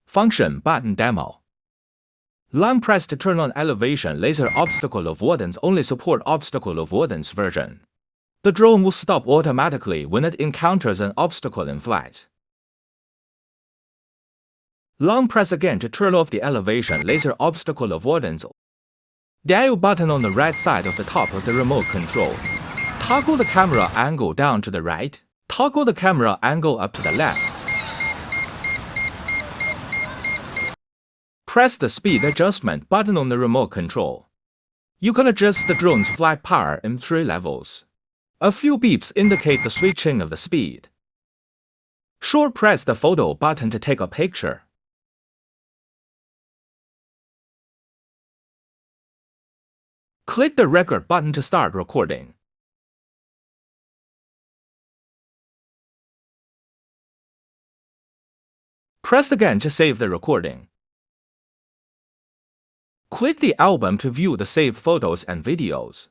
Function button demo. Long press to turn on elevation laser obstacle avoidance only support obstacle avoidance version. The drone will stop automatically when it encounters an obstacle in flight. Long press again to turn off the elevation laser obstacle avoidance. Dial button on the right side of the top of the remote control. Toggle the camera angle down to the right. Toggle the camera angle up to the left. Press the speed adjustment button on the remote control. You can adjust the drone's flight power in 3 levels. A few beeps indicate the switching of the speed. Short press the photo button to take a picture. Click the record button to start recording. Press again to save the recording. Click the album to view the saved photos and videos.